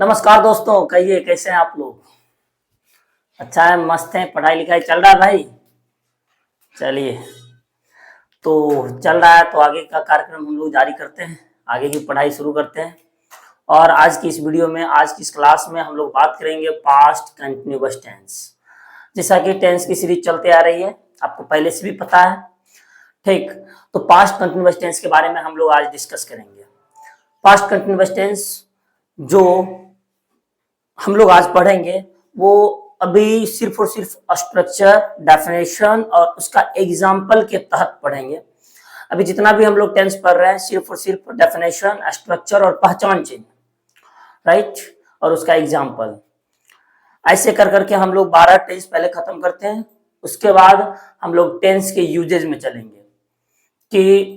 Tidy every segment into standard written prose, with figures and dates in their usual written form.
नमस्कार दोस्तों, कहिए कैसे हैं आप लोग। अच्छा है, मस्त है, पढ़ाई लिखाई चल रहा है भाई। चलिए, तो चल रहा है तो आगे का कार्यक्रम हम लोग जारी करते हैं, आगे की पढ़ाई शुरू करते हैं। और आज की इस वीडियो में, आज की इस क्लास में हम लोग बात करेंगे पास्ट कंटिन्यूअस टेंस। जैसा कि टेंस की सीरीज चलते आ रही है, आपको पहले से भी पता है। ठीक, तो पास्ट कंटिन्यूअस टेंस के बारे में हम लोग आज डिस्कस करेंगे। पास्ट कंटिन्यूअस टेंस जो हम लोग आज पढ़ेंगे वो अभी सिर्फ और सिर्फ स्ट्रक्चर, डेफिनेशन और उसका एग्जाम्पल के तहत पढ़ेंगे। अभी जितना भी हम लोग टेंस पढ़ रहे हैं सिर्फ और सिर्फ डेफिनेशन, स्ट्रक्चर और पहचान चिन्ह, राइट, और उसका एग्जाम्पल। ऐसे कर करके हम लोग 12 टेंस पहले खत्म करते हैं। उसके बाद हम लोग टेंस के यूजेज में चलेंगे कि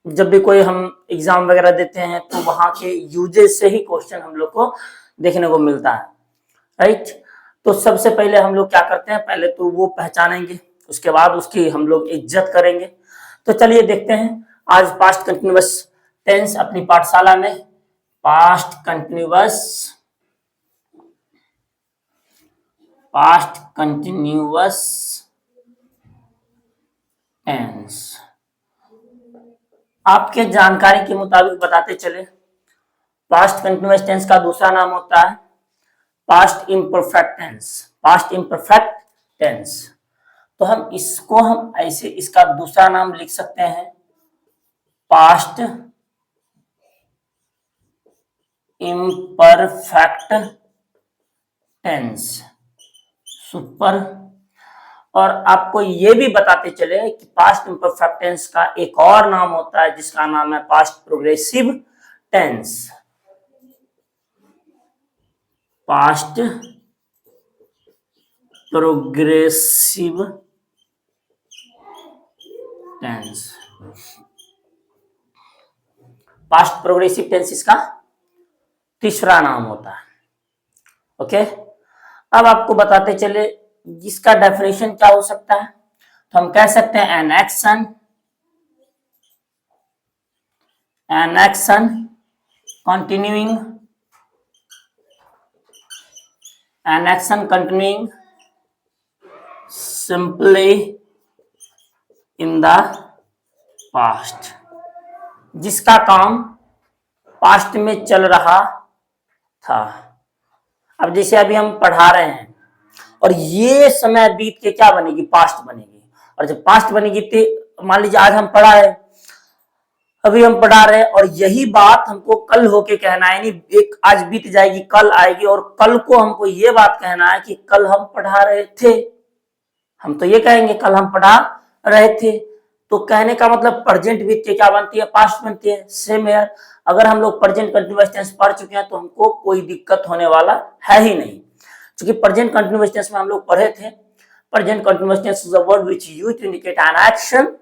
जब भी कोई हम एग्जाम वगैरह देते हैं तो वहां के यूजेज से ही क्वेश्चन हम लोग को देखने को मिलता है, राइट। तो सबसे पहले हम लोग क्या करते हैं, पहले तो वो पहचानेंगे, उसके बाद उसकी हम लोग इज्जत करेंगे। तो चलिए देखते हैं आज पास्ट कंटिन्यूअस टेंस अपनी पाठशाला में। पास्ट कंटिन्यूअस टेंस आपके जानकारी के मुताबिक बताते चले। पास्ट कंटिन्यूअस टेंस का दूसरा नाम होता है past imperfect tense. Past imperfect tense, तो हम ऐसे इसका दूसरा नाम लिख सकते हैं पास्ट इम्परफेक्ट टेंस, सुपर। और आपको ये भी बताते चले कि पास्ट इम्परफेक्ट टेंस का एक और नाम होता है जिसका नाम है past progressive tense. Past progressive tense, past progressive tense इसका तीसरा नाम होता है। ओके, अब आपको बताते चले जिसका डेफिनेशन क्या हो सकता है। तो हम कह सकते हैं an action continuing, an action continuing simply in the past, जिसका काम पास्ट में चल रहा था। अब जैसे अभी हम पढ़ा रहे हैं और ये समय बीत के क्या बनेगी, पास्ट बनेगी। और जब पास्ट बनेगी तो मान लीजिए आज हम पढ़ा है, अभी हम पढ़ा रहे हैं और यही बात हमको कल होके कहना है, यानी एक आज बीत जाएगी, कल आएगी और कल को हमको ये बात कहना है कि कल हम पढ़ा रहे थे। हम तो ये कहेंगे कल हम पढ़ा रहे थे, तो कहने का मतलब प्रेजेंट बीत के क्या बनती है, पास्ट बनती है। सेम यार, अगर हम लोग प्रेजेंट कंटिन्यूअस टेंस पढ़ चुके हैं तो हमको कोई दिक्कत होने वाला है ही नहीं, क्योंकि प्रेजेंट कंटिन्यूअस टेंस में हम लोग पढ़े थे। Present continuous tense is a word which used to indicate an action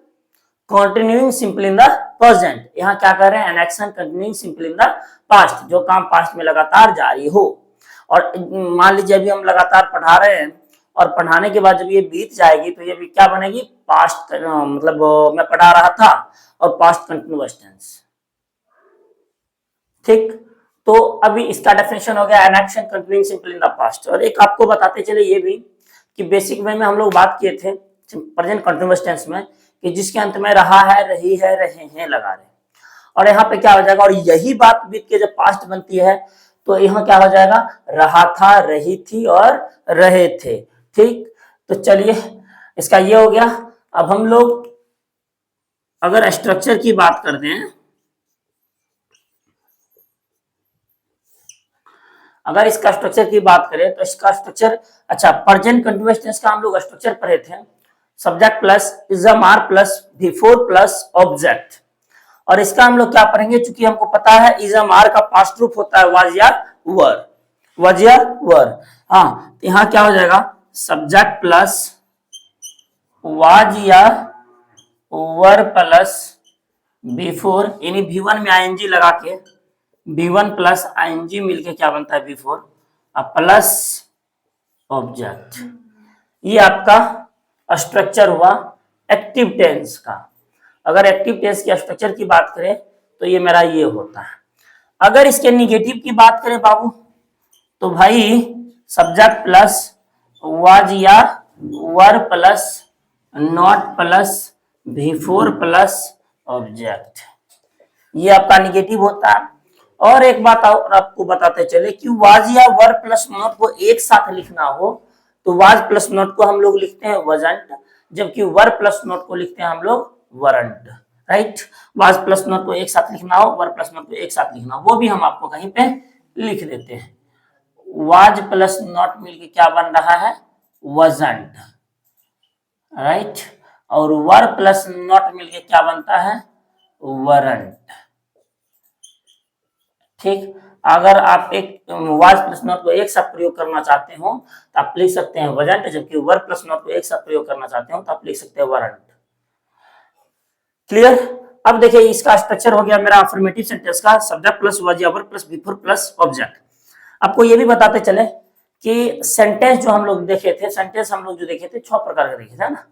continuing simply in the present. यहाँ क्या कर रहे हैं, an action continuing simply in the past, जो काम पास्ट में लगातार जारी हो। और मान लीजिए अभी हम लगातार पढ़ा रहे हैं और पढ़ाने के बाद जब ये बीत जाएगी तो ये भी क्या बनेगी, पास्ट, मतलब मैं पढ़ा रहा था और पास्ट कंटिन्यूअस टेंस। ठीक, तो अभी इसका डेफिनेशन हो गया N action continuing simply in the past. और एक आपको बताते चले ये भी कि बेसिक वे में हम लोग बात किए थे प्रेजेंट कंटिन्यूअस टेंस में कि जिसके अंत में रहा है, रही है, रहे हैं लगा रहे, और यहाँ पे क्या हो जाएगा, और यही बात बीत के जब पास्ट बनती है तो यहाँ क्या हो जाएगा, रहा था, रही थी और रहे थे। ठीक, तो चलिए इसका ये हो गया। अब हम लोग अगर स्ट्रक्चर की बात करते हैं, अगर इसका स्ट्रक्चर की बात करें तो इसका स्ट्रक्चर, अच्छा, प्रेजेंट कंटिन्यूअस टेंस का हम लोग स्ट्रक्चर पढ़े थे, subject plus is am are plus before plus object. और इसका हम लोग क्या पढ़ेंगे, चूंकि हमको पता है इजम आर का पास्ट रूप होता है वाज या वर, वाज या वर। हाँ, तो यहाँ क्या हो जाएगा, सब्जेक्ट प्लस वाज या वर प्लस बिफोर, यानी V1 में आईएनजी लगा के V1 प्लस आईएनजी मिलके क्या बनता है, बिफोर, प्लस ऑब्जेक्ट। ये आपका स्ट्रक्चर हुआ एक्टिव टेंस का। अगर एक्टिव टेंस की स्ट्रक्चर की बात करें तो ये मेरा ये होता है। अगर इसके निगेटिव की बात करें बाबू, तो भाई सब्जेक्ट प्लस वाज या were plus not plus before plus object, ये आपका निगेटिव होता है। और एक बात और आपको बताते चले कि वाज या वर प्लस नॉट को एक साथ लिखना हो तो वाज प्लस नॉट को हम लोग लिखते हैं वजंट, जबकि वर प्लस नॉट को लिखते हैं हम लोग weren't, right. Was plus not को एक साथ लिखना हो, वर प्लस नॉट को एक साथ लिखना हो, वो भी हम आपको कहीं पे लिख देते हैं। वाज प्लस नॉट मिलके क्या बन रहा है, वजंट, राइट। और वर प्लस नॉट मिलके क्या बनता है, वरंट, ठीक। अगर आप एक वाज प्लस नॉट को एक साथ प्रयोग करना चाहते हो तो आप लिख सकते हैं वजंट, जबकि वर प्लस नॉट को एक साथ प्रयोग करना चाहते हो तो आप लिख सकते हैं वरंट। क्लियर। अब देखिए इसका स्ट्रक्चर हो गया मेरा अफर्मेटिव सेंटेंस का, सब्जेक्ट प्लस वाज या were plus before plus object. आपको ये भी बताते चले कि सेंटेंस जो हम लोग देखे थे, सेंटेंस हम लोग जो देखे थे 6 प्रकार के देखे थे ना,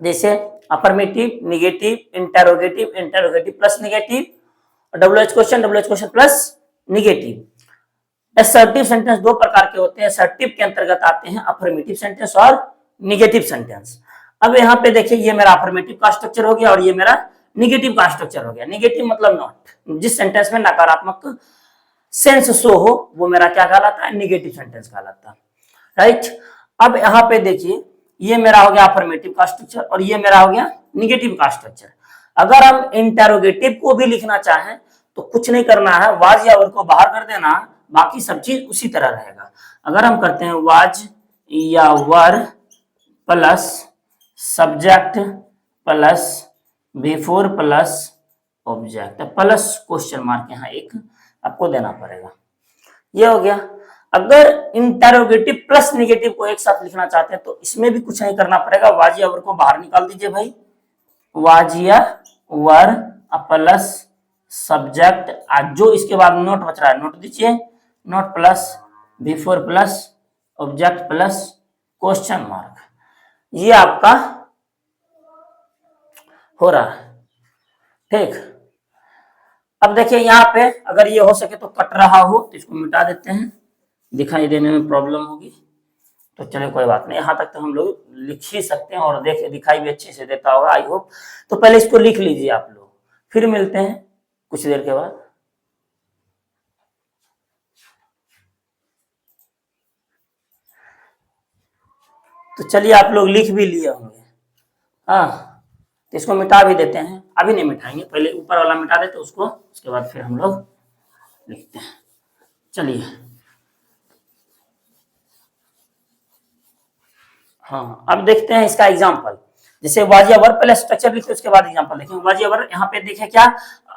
जैसे affirmative, negative, interrogative, interrogative plus negative, WH question plus negative. Assertive sentence 2 प्रकार के होते हैं, असर्टिव के अंतर्गत आते हैं अफर्मेटिव सेंटेंस और निगेटिव सेंटेंस। अब यहाँ पे देखिए ये मेरा अफर्मेटिव का स्ट्रक्चर हो गया और ये मेरा निगेटिव का स्ट्रक्चर हो गया। निगेटिव मतलब नॉट, जिस सेंटेंस में नकारात्मक सेंस शो हो वो मेरा क्या कहलाता है, निगेटिव सेंटेंस कहलाता है, राइट। अब यहाँ पे देखिए ये मेरा हो गया अफर्मेटिव का स्ट्रक्चर और ये मेरा हो गया निगेटिव का स्ट्रक्चर। अगर हम इंटरोगेटिव को भी लिखना चाहें तो कुछ नहीं करना है, वाज या वर को बाहर कर देना, बाकी सब चीज उसी तरह रहेगा। अगर हम करते हैं वाज या were plus subject plus before plus object plus question mark यहाँ एक आपको देना पड़ेगा, ये हो गया। अगर इंटरोगेटिव प्लस निगेटिव को एक साथ लिखना चाहते हैं तो इसमें भी कुछ नहीं करना पड़ेगा, वाज या वर को बाहर निकाल दीजिए भाई, वाज या वर प्लस सब्जेक्ट, जो इसके बाद नोट बच रहा है नोट दीजिए, note plus before plus object plus question mark, ये आपका हो रहा है, ठीक। अब देखिए यहाँ पे अगर ये हो सके तो कट रहा हो तो इसको मिटा देते हैं, दिखाई देने में प्रॉब्लम होगी तो चले कोई बात नहीं, यहाँ तक तो हम लोग लिख ही सकते हैं और देख दिखाई भी अच्छे से देता होगा आई होप। तो पहले इसको लिख लीजिए आप लोग, फिर मिलते हैं कुछ देर के बाद। तो चलिए आप लोग लिख भी लिए होंगे, हाँ। तो इसको मिटा भी देते हैं, अभी नहीं मिटाएंगे, पहले ऊपर वाला मिटा देते उसको, उसके बाद फिर हम लोग लिखते हैं। चलिए हाँ, अब देखते हैं इसका एग्जाम्पल। जैसे वाज या वर पहले स्ट्रक्चर लिखते उसके बाद एग्जांपल देखेंगे। वाज या वर यहाँ पे देखें क्या,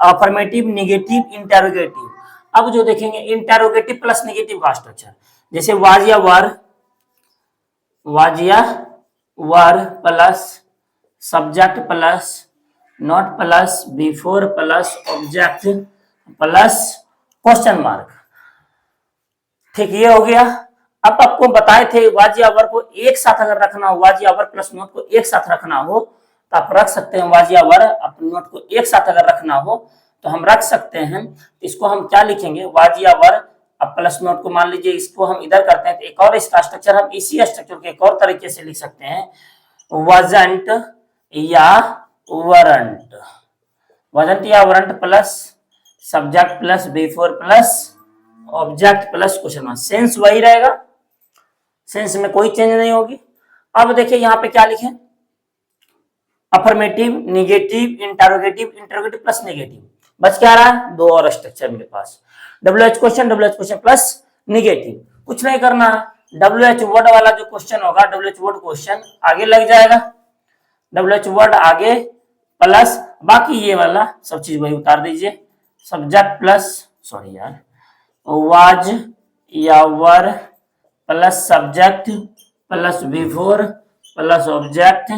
अफर्मेटिव, निगेटिव, इंटरोगेटिव। अब जो देखेंगे इंटरोगेटिव प्लस निगेटिव का स्ट्रक्चर, जैसे वाज या were plus subject plus not plus before plus object plus question mark, ठीक, ये हो गया। अब आपको बताए थे वाज या वर को एक साथ अगर रखना हो, वाज या वर प्लस नोट को एक साथ रखना हो तो आप रख सकते हैं, वाज या वर अपने नोट को एक साथ अगर रखना हो तो हम रख सकते हैं। इसको हम क्या लिखेंगे, वाज या वर अब प्लस नोट को मान लीजिए इसको हम इधर करते हैं तो एक और इसका स्ट्रक्चर हम इसी स्ट्रक्चर को एक और तरीके से लिख सकते हैं, वजंट या वरंट, वजंट या weren't plus subject plus before plus object plus question mark, sense वही रहेगा, सेंस में कोई चेंज नहीं होगी। अब देखिए यहाँ पे क्या लिखे, affirmative, negative, interrogative, interrogative plus negative, बच क्या रहा है, 2 और स्ट्रक्चर मेरे पास, WH क्वेश्चन प्लस निगेटिव। कुछ नहीं करना, WH वर्ड वाला जो क्वेश्चन होगा, WH वर्ड क्वेश्चन आगे लग जाएगा, WH वर्ड आगे प्लस बाकी ये वाला सब चीज वही उतार दीजिए, सब्जेक्ट प्लस सॉरी यार वाज या were plus subject plus before plus object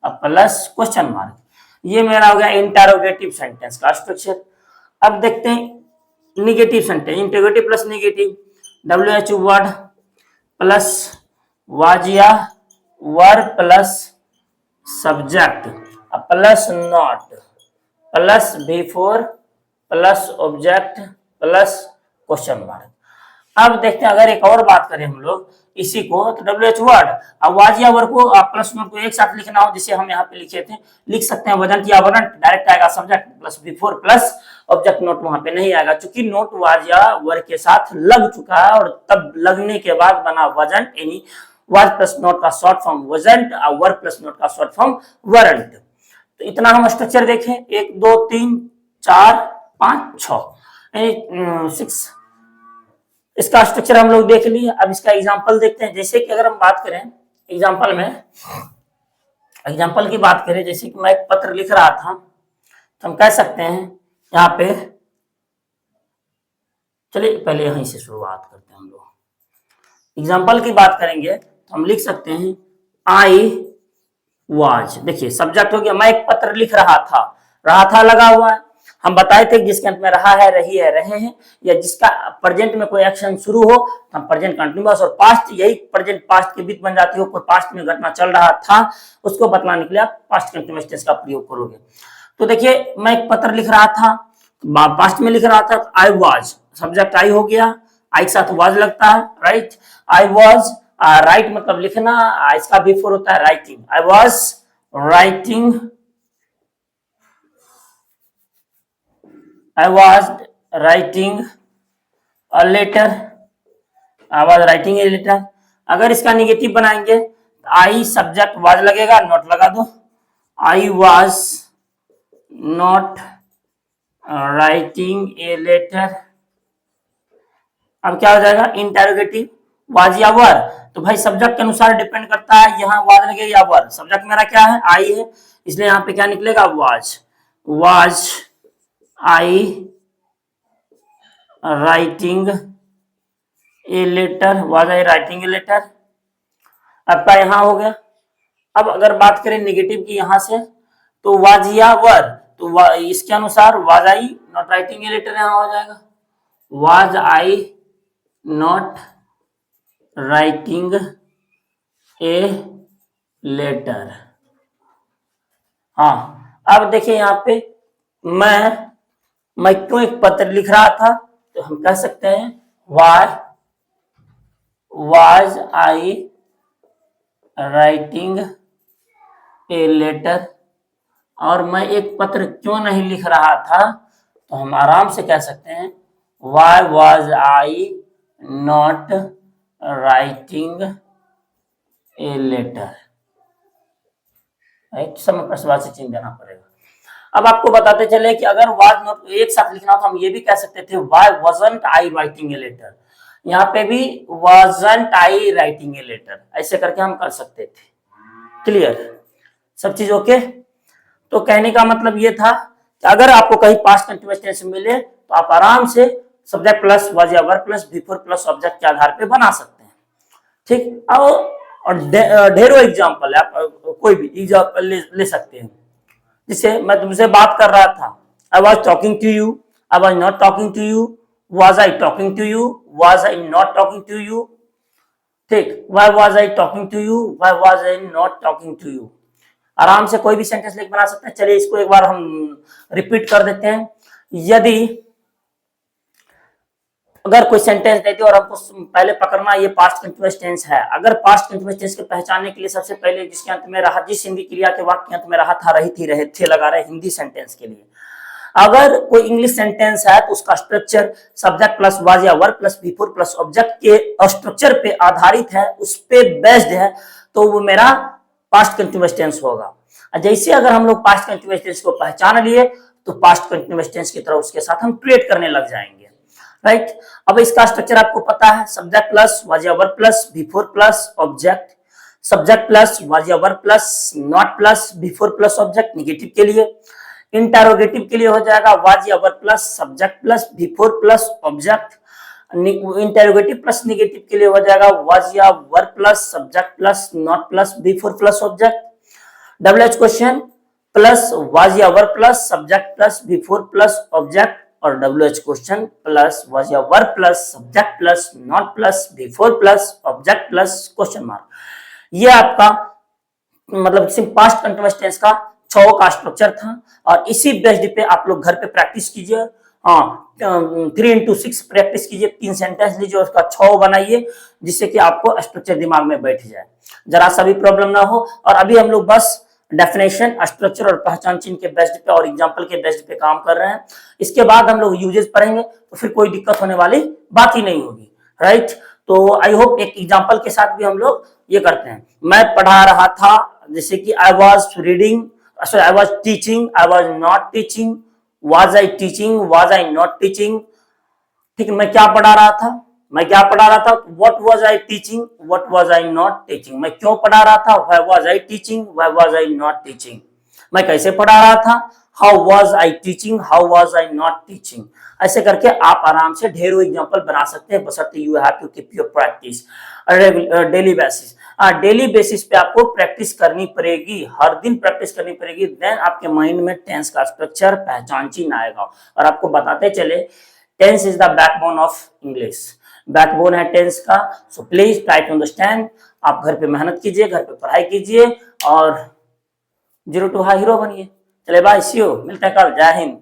plus question mark, ये मेरा हो गया इंटरोगेटिव सेंटेंस का स्ट्रक्चर। अब देखते हैं negative sentence, interrogative plus negative, WH word plus was या were plus subject plus not plus before plus object plus question mark. अब देखते हैं, अगर एक और बात करें हम लोग इसी को, तो डब्ल्यू एच वर्ड, अब वाज या वर्ड को प्लस नोट को एक साथ लिखना हो, जिसे हम यहाँ पे लिखे थे, लिख सकते हैं वजंत या वरंट, डायरेक्ट आएगा subject plus before plus object, note वहां पे नहीं आएगा, क्योंकि नोट वाज या वर्ड के साथ लग चुका है, और तब लगने के बाद बना वजंत, यानी वाज प्लस नोट का शॉर्ट फॉर्म वजंट और वर्ड प्लस नोट का शॉर्ट फॉर्म वरंट। तो इतना हम स्ट्रक्चर देखें, 1 2 3 4 5 6 6, इसका स्ट्रक्चर हम लोग देख लिए। अब इसका एग्जांपल देखते हैं। जैसे कि अगर हम बात करें एग्जांपल में, एग्जांपल की बात करें, जैसे कि मैं एक पत्र लिख रहा था, तो हम कह सकते हैं यहाँ पे, चलिए पहले यहीं से शुरुआत करते हैं हम लोग। एग्जांपल की बात करेंगे तो हम लिख सकते हैं आई वाज, देखिए सब्जेक्ट हो गया, मैं एक पत्र लिख रहा था लगा हुआ है, हम बताए थे जिसके अंत में रहा है, रही है, रहे हैं, या जिसका प्रेजेंट में कोई एक्शन शुरू हो तो हम प्रेजेंट कंटिन्यूअस, और पास्ट यही प्रेजेंट पास्ट के बीच बन जाती हो, कोई पास्ट में घटना चल रहा था उसको बतलाने के लिए आप पास्ट कंटिन्यूअस टेंस का प्रयोग करोगे। तो देखिए मैं एक पत्र लिख रहा था, पास्ट में लिख रहा था, आई वाज, सब्जेक्ट आई हो गया, आई के साथ वाज लगता है, राइट, आई वाज, राइट मतलब लिखना, इसका बिफोर होता है writing, I was writing, I was writing a letter, I was writing a letter। अगर इसका निगेटिव बनाएंगे, आई सब्जेक्ट वाज लगेगा, नॉट लगा दो, I was not writing a letter. अब क्या हो जाएगा, इंटेरोगेटिव, वाज या वर, तो भाई सब्जेक्ट के अनुसार डिपेंड करता है, यहाँ वाज लगे या वर, सब्जेक्ट मेरा क्या है, आई है, इसलिए यहाँ पे क्या निकलेगा, was, was I writing a letter, was I writing a letter. आपका यहां हो गया। अब अगर बात करें नेगेटिव की यहां से, तो वाज या वर, तो इसके अनुसार was I not writing a letter यहां हो जाएगा, was I not writing a letter. हाँ, अब देखिए यहाँ पे मैं क्यों एक पत्र लिख रहा था, तो हम कह सकते हैं why was I writing a letter, और मैं एक पत्र क्यों नहीं लिख रहा था, तो हम आराम से कह सकते हैं why was I not writing a letter, right, समय प्रश्नवाची चिन्ह देना पड़ेगा। अब आपको बताते चले कि अगर वाज नॉट एक साथ लिखना हो तो हम ये भी कह सकते थे why wasn't I writing a letter, यहाँ पे भी wasn't I writing a letter, ऐसे करके हम कर सकते थे। क्लियर, सब चीज ओके। तो कहने का मतलब ये था कि अगर आपको कहीं पास्ट कंटीन्यूअस टेंस मिले तो आप आराम से सब्जेक्ट प्लस वाज या verb plus before plus object के आधार पे बना सकते हैं। ठीक, और ढेरों एग्जाम्पल है, आप कोई भी एग्जाम्पल ले सकते हैं। जिसे मैं तुमसे बात कर रहा था, I was talking to you, I was not talking to you, was I talking to you, was I not talking to you. ठीक, why was I talking to you, why was I not talking to you. आराम से कोई भी sentence लिख बना सकते हैं। चलिए इसको एक बार हम रिपीट कर देते हैं। यदि अगर कोई सेंटेंस देते और हमको पहले पकड़ना ये पास्ट कंटीन्यूअस टेंस है, अगर पास्ट कंटीन्यूअस टेंस को पहचानने के लिए सबसे पहले जिसके अंत में रहा, जिस हिंदी क्रिया के वाक्य के अंत में रहा था, रही थी, रहे थे लगा रहे हिंदी सेंटेंस के लिए। अगर कोई इंग्लिश सेंटेंस है तो उसका स्ट्रक्चर सब्जेक्ट प्लस वाज या verb plus before plus object के स्ट्रक्चर पे आधारित है, उस पे बेस्ड है, तो वो मेरा पास्ट कंटीन्यूअस टेंस होगा। जैसे अगर हम लोग पास्ट कंटीन्यूअस टेंस को पहचान लिए तो पास्ट कंटीन्यूअस टेंस की तरह उसके साथ हम ट्रीट करने लग जाएंगे। राइट, अब इसका स्ट्रक्चर आपको पता है, सब्जेक्ट प्लस वाज या verb plus before plus object, subject plus was या verb plus not plus before plus object negative के लिए। इंटरोगेटिव के लिए हो जाएगा वाज या verb plus subject plus before plus object. Interrogative plus negative के लिए हो जाएगा वाज या verb plus subject plus not plus before plus object. Double H question plus was या verb plus subject plus before plus object, और W H question plus was या verb plus subject plus not plus before plus object plus question mark. ये आपका मतलब सिर्फ past continuous tense का 6 का structure था, और इसी बेस्ड पे आप लोग घर पे प्रैक्टिस कीजिए हाँ 3 into 6 प्रैक्टिस कीजिए, 3 सेंटेंस लीजिए, उसका 6 बनाइए, जिससे कि आपको स्ट्रक्चर दिमाग में बैठ जाए, जरा सा भी प्रॉब्लम ना हो। और अभी हम लोग बस डेफिनेशन, स्ट्रक्चर और पहचान चिन्ह के बेस्ड पे और एग्जाम्पल के बेस्ड पे काम कर रहे हैं। इसके बाद हम लोग यूजेस पढ़ेंगे, तो फिर कोई दिक्कत होने वाली बात ही नहीं होगी, राइट। तो आई होप एक एग्जाम्पल के साथ भी हम लोग ये करते हैं। मैं पढ़ा रहा था, जैसे कि I was reading, I was teaching, I was not teaching, was I teaching, was I not teaching, ठीक है। मैं क्या पढ़ा रहा था, मैं क्या पढ़ा रहा था, what was I teaching, what was I not teaching, मैं क्यों पढ़ा रहा था, why was I teaching, why was I not teaching, मैं कैसे पढ़ा रहा था, how was I teaching, how was I not teaching। ऐसे करके आप आराम से ढेरों एग्जांपल बना सकते हैं, बशर्ते you have to keep your practice daily basis. Daily basis पे आपको प्रैक्टिस करनी पड़ेगी, हर दिन प्रैक्टिस करनी पड़ेगी, देन आपके माइंड में टेंस का स्ट्रक्चर, पहचान चिन्ह आएगा। और आपको बताते चले, tense is the backbone of English, backbone है टेंस का। So please try to understand. आप घर पे मेहनत कीजिए, घर पे पढ़ाई कीजिए और 0 to हीरो बनिए। चले बाय, सी यू, मिलते हैं कल। जय हिंद।